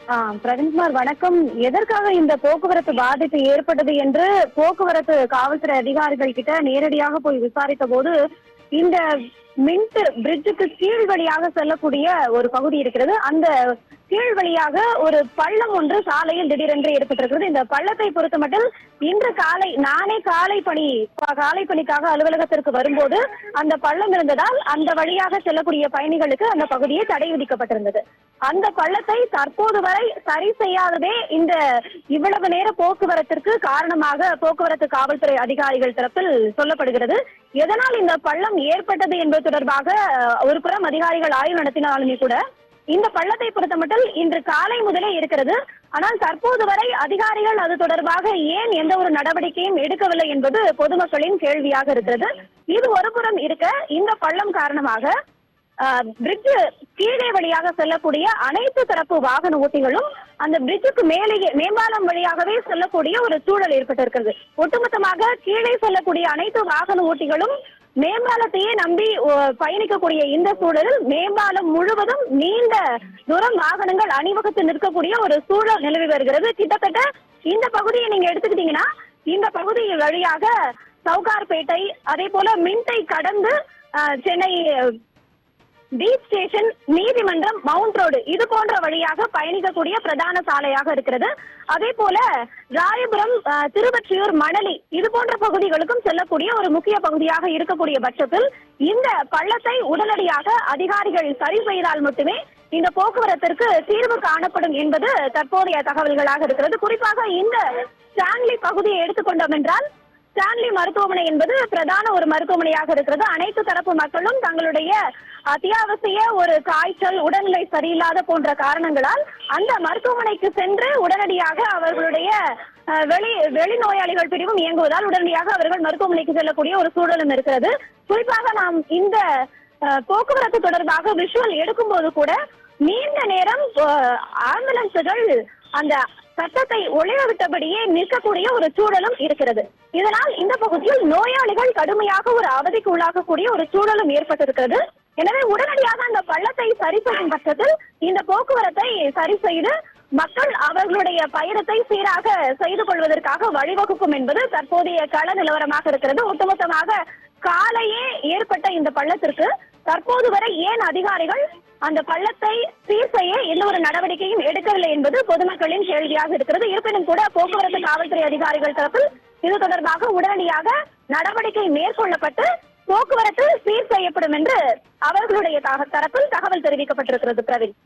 பிரவீன்குமார் வணக்கம். எதற்காக இந்த போக்குவரத்து பாதிப்பு ஏற்பட்டது என்று போக்குவரத்து காவல்துறை அதிகாரிகள் கிட்ட நேரடியாக போய் விசாரித்த போது, இந்த மின்ட் பிரிட்ஜுக்கு கீழ் வழியாக செல்லக்கூடிய ஒரு பகுதி இருக்கிறது. அந்த கீழ் வழியாக ஒரு பள்ளம் ஒன்று சாலையில் திடீரென்று ஏற்பட்டிருக்கிறது. இந்த பள்ளத்தை பொறுத்த மட்டும் இன்று காலை நானே காலை பணிக்காக அலுவலகத்திற்கு வரும்போது அந்த பள்ளம் இருந்ததால் அந்த வழியாக செல்லக்கூடிய பயணிகளுக்கு அந்த பகுதியை தடை விதிக்கப்பட்டிருந்தது. அந்த பள்ளத்தை தற்போது வரை சரி செய்யாததே இந்த இவ்வளவு நேர போக்குவரத்திற்கு காரணமாக போக்குவரத்து காவல்துறை அதிகாரிகள் தரப்பில் சொல்லப்படுகிறது. எதனால் இந்த பள்ளம் ஏற்பட்டது என்பது தொடர்பாக ஒரு புறம் அதிகாரிகள் ஆய்வு நடத்தினாலுமே கூட இந்த பள்ளத்தை பொறுத்த மட்டும் இன்று காலை முதலே இருக்கிறது. ஆனால் தற்போது வரை அதிகாரிகள் அது தொடர்பாக ஏன் எந்த ஒரு நடவடிக்கையும் எடுக்கவில்லை என்பது பொதுமக்களின் கேள்வியாக இருக்கிறது. இது ஒரு புறம் இருக்க, இந்த பள்ளம் காரணமாக பிரிட்ஜ் கீழே வழியாக செல்லக்கூடிய அனைத்து தரப்பு வாகன ஓட்டிகளும் அந்த பிரிட்ஜுக்கு மேம்பாலம் வழியாகவே செல்லக்கூடிய ஒரு சூழல் ஏற்பட்டிருக்கிறது. ஒட்டுமொத்தமாக கீழே செல்லக்கூடிய அனைத்து வாகன ஓட்டிகளும் மேம்பாலத்தையே நம்பி பயணிக்கக்கூடிய இந்த சூழலில் மேம்பாலம் முழுவதும் நீண்ட தூரம் வாகனங்கள் அணிவகுத்து நிற்கக்கூடிய ஒரு சூழல் நிலவி வருகிறது. கிட்டத்தட்ட இந்த பகுதியை நீங்க எடுத்துக்கிட்டீங்கன்னா, இந்த பகுதி வழியாக சவுகார்பேட்டை, அதே போல மின்ட்டை கடந்து சென்னை பீச் ஸ்டேஷன், நீதிமன்றம், மவுண்ட் ரோடு இது போன்ற வழியாக பயணிக்கக்கூடிய பிரதான சாலையாக இருக்கிறது. அதே போல ராயபுரம், திருவொற்றியூர், மணலி இது போன்ற பகுதிகளுக்கும் செல்லக்கூடிய ஒரு முக்கிய பகுதியாக இருக்கக்கூடிய பட்சத்தில் இந்த பள்ளத்தை உடனடியாக அதிகாரிகள் சரி செய்தால் மட்டுமே இந்த போக்குவரத்திற்கு தீர்வு காணப்படும் என்பது தற்போதைய தகவல்களாக இருக்கிறது. குறிப்பாக இந்த ஸ்டான்லி பகுதியை எடுத்துக்கொண்டோம் என்றால், ஸ்டான்லி மருத்துவமனை என்பது பிரதான ஒரு மருத்துவமனையாக இருக்கிறது. அனைத்து தரப்பு மக்களும் தங்களுடைய அத்தியாவசிய ஒரு காய்ச்சல், உடல்நிலை சரியில்லாத போன்ற காரணங்களால் அந்த மருத்துவமனைக்கு சென்று உடனடியாக அவர்களுடைய வெளி நோயாளிகள் பிரிவும் இயங்குவதால் உடனடியாக அவர்கள் மருத்துவமனைக்கு செல்லக்கூடிய ஒரு சூழலும் இருக்கிறது. குறிப்பாக நாம் இந்த போக்குவரத்து தொடர்பாக விஷுவல் எடுக்கும்போது கூட நீண்ட நேரம் ஆம்புலன்ஸுகள் அந்த சட்டத்தை ஒளிர விட்டபடியே நிற்கக்கூடிய ஒரு சூழலும் இருக்கிறது. இதனால் இந்த பகுதியில் நோயாளிகள் கடுமையாக ஒரு அவதிக்கு உள்ளாகக்கூடிய ஒரு சூழலும் ஏற்பட்டிருக்கிறது. எனவே உடனடியாக அந்த பள்ளத்தை சரி செய்யும் பட்சத்தில் இந்த போக்குவரத்தை சரி செய்து மக்கள் அவர்களுடைய பயணத்தை சீராக செய்து கொள்வதற்காக வழிவகுக்கும் என்பது தற்போதைய கள நிலவரமாக இருக்கிறது. ஒட்டுமொத்தமாக காலையே ஏற்பட்ட இந்த பள்ளத்திற்கு தற்போது வரை ஏன் அதிகாரிகள் அந்த பள்ளத்தை சீர் செய்ய எந்த ஒரு நடவடிக்கையும் எடுக்கவில்லை என்பது பொதுமக்களின் கேள்வியாக இருக்கிறது. இருப்பினும் கூட போக்குவரத்து காவல்துறை அதிகாரிகள் தரப்பில் இது தொடர்பாக உடனடியாக நடவடிக்கை மேற்கொள்ளப்பட்டு போக்குவரத்து சீர் செய்யப்படும் என்று அவர்களுடைய தரப்பில் தகவல் தெரிவிக்கப்பட்டிருக்கிறது. பிரவீன்.